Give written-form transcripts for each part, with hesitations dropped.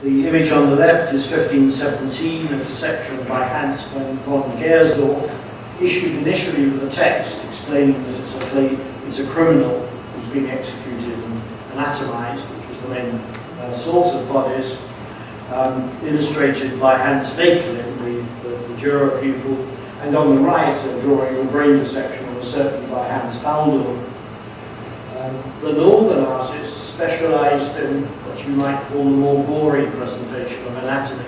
The image on the left is 1517, a dissection by Hans von Gersdorff, issued initially with a text explaining that it's a criminal who's being executed and anatomized, which was the main source of bodies, illustrated by Hans Vecklin, the juror pupil, and on the right, a drawing of a brain dissection was certainly by Hans Baldor. The northern artists specialized in what you might call the more gory presentation of anatomy.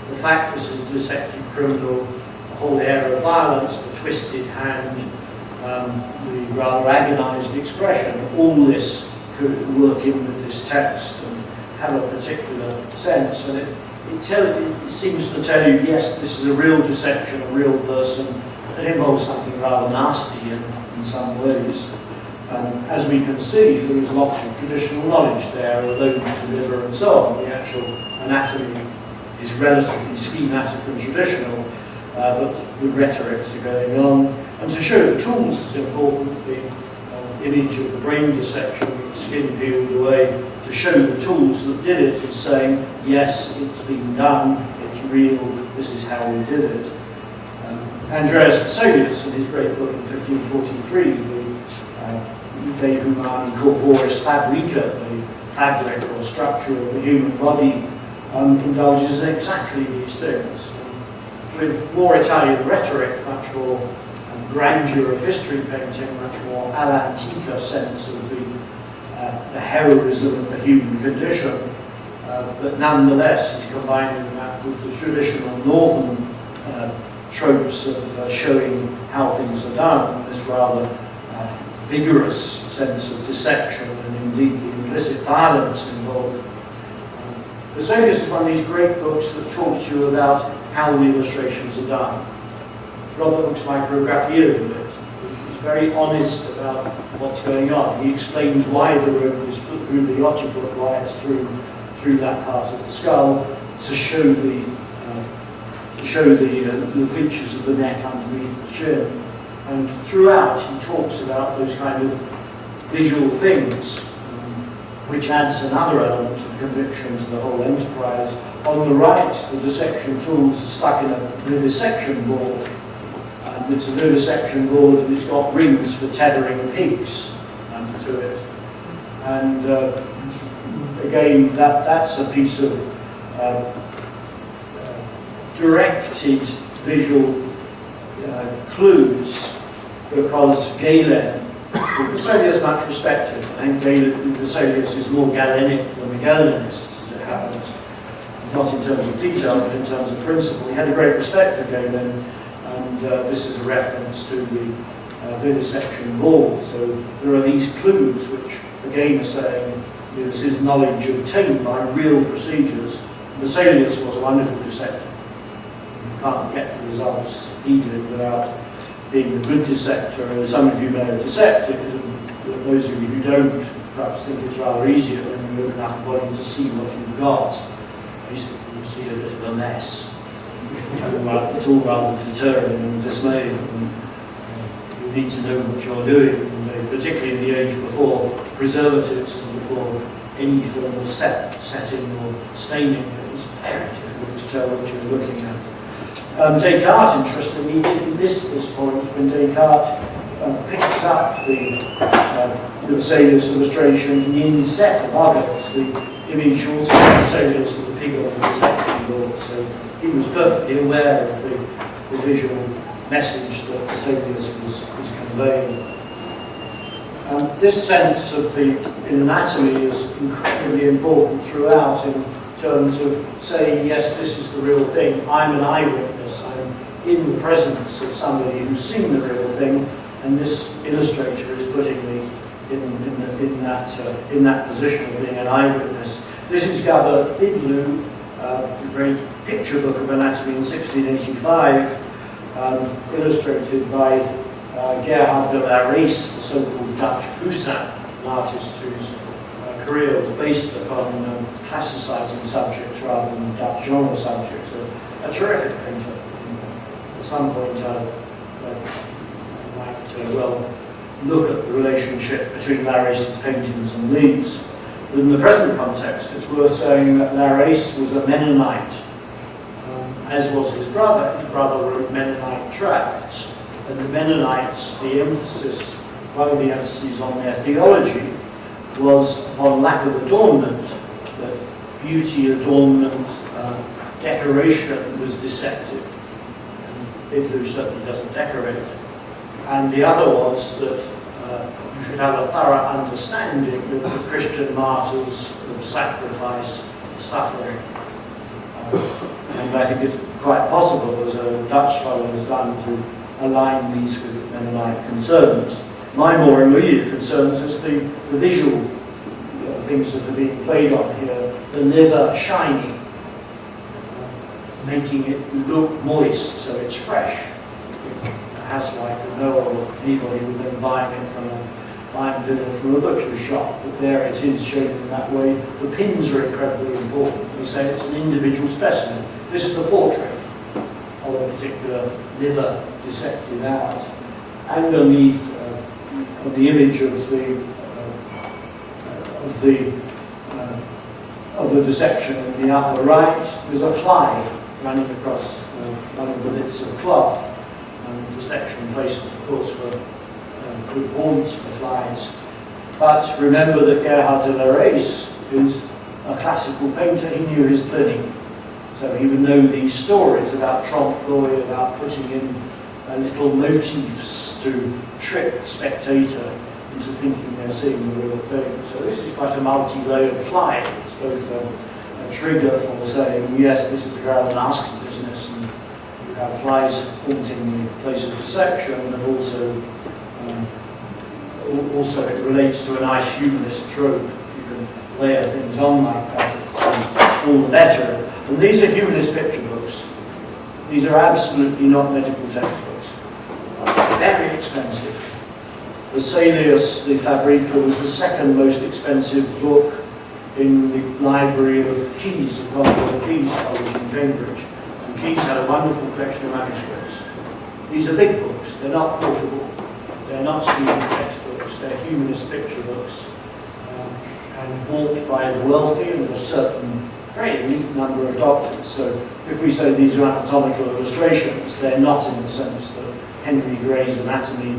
The fact this is a dissected criminal, the whole air of violence, the twisted hand, the rather agonized expression, all this could work in with this text and have a particular sense. And it seems to tell you, yes, this is a real dissection, a real person. It involves something rather nasty in some ways. As we can see, there is lots of traditional knowledge there, although to liver and so on. The actual anatomy is relatively schematic and traditional, but the rhetorics are going on. And to show the tools is important. The image of the brain dissection, skin peeled away, to show the tools that did it is saying, yes, it's been done, it's real, this is how we did it. Andreas Vesalius, in his great book in 1543, De Humani Corporis Fabrica, the fabric or structure of the human body, indulges in exactly these things. With more Italian rhetoric, much more grandeur of history painting, much more all'antica sense of the heroism of the human condition, but nonetheless he's combining that with the traditional northern tropes of showing how things are done, this rather vigorous sense of deception and indeed the implicit violence involved. Vesalius is one of these great books that talks to you about how the illustrations are done. Robert looks micrographia of it. He's very honest about what's going on. He explains why the rope is put through the occiput, why it's through that part of the skull, to show the features of the neck underneath the chin. And throughout, he talks about those kind of visual things, which adds another element of conviction to the whole enterprise. On the right, the dissection tools are stuck in a vivisection board. It's a vivisection board and it's got rings for tethering pigs to it. And again, that's a piece of directed visual clues, because Galen, Vesalius much respected, I think Vesalius is more Galenic than the Galenist, as it happens. Not in terms of detail, but in terms of principle. He had a great respect for Galen, and this is a reference to the vivisection board. So there are these clues which, again, are saying this is knowledge obtained by real procedures. Vesalius was a wonderful dissector. You can't get the results he did without being a good dissector. And some of you may have dissected, and those of you who don't perhaps think it's rather easier when you open up a body to see what you've got. Basically, you see a bit of a mess. It's all rather deterring and dismaying. And, you need to know what you're doing, and, particularly in the age before preservatives and before any form of setting or staining. It was very difficult to tell what you were looking at. Descartes, interestingly, didn't miss this point when Descartes picked up the Vesalius illustration and inset above it the image also of Vesalius of the pig on the dissection board. So he was perfectly aware of the visual message that Vesalius was conveying. This sense of the anatomy is incredibly important throughout in terms of saying, yes, this is the real thing, I'm an eyewitness, I'm in the presence of somebody who's seen the real thing, and this illustrator is putting me in that position of being an eyewitness. This is Gabor Idlou, a great picture book of anatomy in 1685, illustrated by Gerhard de la Rees, the so-called Dutch Poussin, an artist whose career was based upon classicizing subjects rather than Dutch genre subjects. A terrific painter. At some point I might well look at the relationship between Laris's paintings and these. In the present context, it's worth saying that Lares was a Mennonite, as was his brother. His brother wrote Mennonite tracts, and the Mennonites, one of the emphases on their theology was on lack of adornment, that beauty, adornment, decoration was deceptive. Hitler certainly doesn't decorate. And the other was that you should have a thorough understanding of the Christian martyrs of sacrifice, suffering. And I think it's quite possible, as a Dutch scholar has done, to align these with Mennonite concerns. My more immediate concerns is the visual things that are being played on here. The liver shining, making it look moist so it's fresh. A housewife would know, or anybody would then buying dinner from a butcher's shop, but there it is shown in that way. The pins are incredibly important. We say it's an individual specimen. This is a portrait of a particular liver dissected out. And on the image of the dissection in the upper right, there's a fly running across one of the bits of cloth. And the dissection places, of course, for good haunts for flies. But remember that Gerhard de Lares is a classical painter. He knew his Pliny. So he would know these stories about trompe-l'oeil, about putting in little motifs to trick the spectator into thinking they're seeing the real thing. So this is quite a multi-layered fly. It's both a trigger for saying, yes, this is a rather nasty business, and you have flies haunting the place of dissection, but also it relates to a nice humanist trope. You can layer things on like that, it's all the better. And these are humanist picture books. These are absolutely not medical textbooks. Very expensive. The Salius de Fabrica was the second most expensive book in the library of Keyes, of Keyes College in Cambridge. And Keyes had a wonderful collection of manuscripts. These are big books. They're not portable. They're not student textbooks. They're humanist picture books. And bought by the wealthy and a certain very elite number of doctors. So if we say these are anatomical illustrations, they're not in the sense that Henry Gray's anatomy,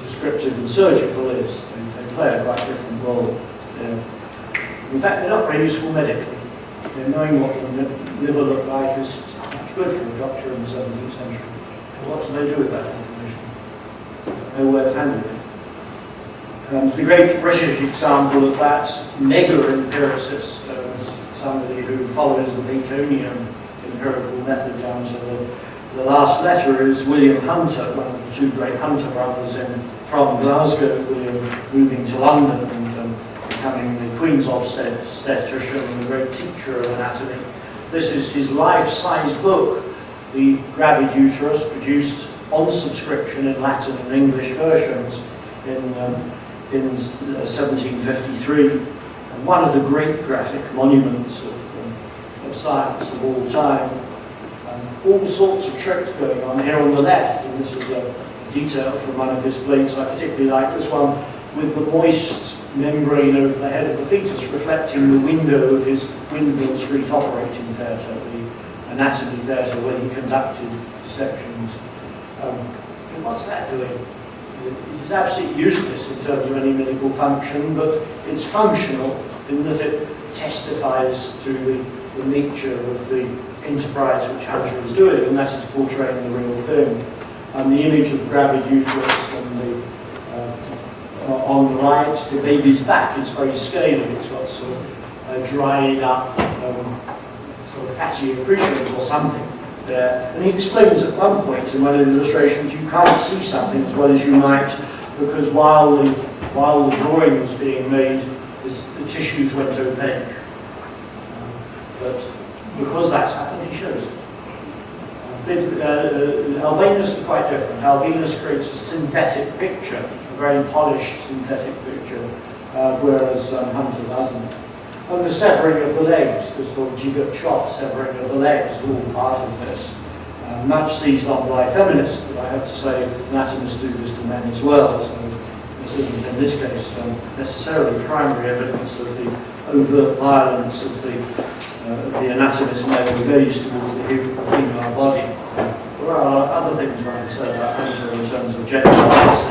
descriptive and surgical is. They play a quite different role. In fact, they're not very useful medically. Knowing what the liver looked like is much good for a doctor in the 17th century. What do they do with that information? No way of handling it. The great British example of that, mega empiricist, somebody who follows the Baconian empirical method down to the last letter, is William Hunter, one of the two great Hunter brothers from Glasgow, William moving to London and becoming the Queen's obstetrician and a great teacher of anatomy. This is his life-size book, The Gravid Uterus, produced on subscription in Latin and English versions in 1753, and one of the great graphic monuments of science of all time. All sorts of tricks going on here on the left, and this is a detail from one of his plates. I particularly like this one with the moist membrane over the head of the fetus reflecting the window of his Windmill Street operating theatre, the anatomy theatre where he conducted dissections. And what's that doing? It's absolutely useless in terms of any medical function, but it's functional in that it testifies to the nature of the enterprise which Hunter is doing, and that is portraying the real thing. And the image of the gravid uterus on the right, the baby's back is very scaly. It's got sort of dried up sort of fatty accretions or something there. And he explains at one point in one of the illustrations you can't see something as well as you might, because while the drawing was being made, the tissues went opaque. But because that's happened, he shows it. Albinus is quite different. Albinus creates a synthetic picture, a very polished synthetic picture, whereas Hunter doesn't. And the severing of the legs, the sort of jiggot chop severing of the legs, is all part of this. Much seized on by feminists, but I have to say anatomists do this to men as well. So there's isn't in this case necessarily primary evidence of the overt violence of the anatomist male gaze towards the female body. There are other things one can say about Angela in terms of gender rights.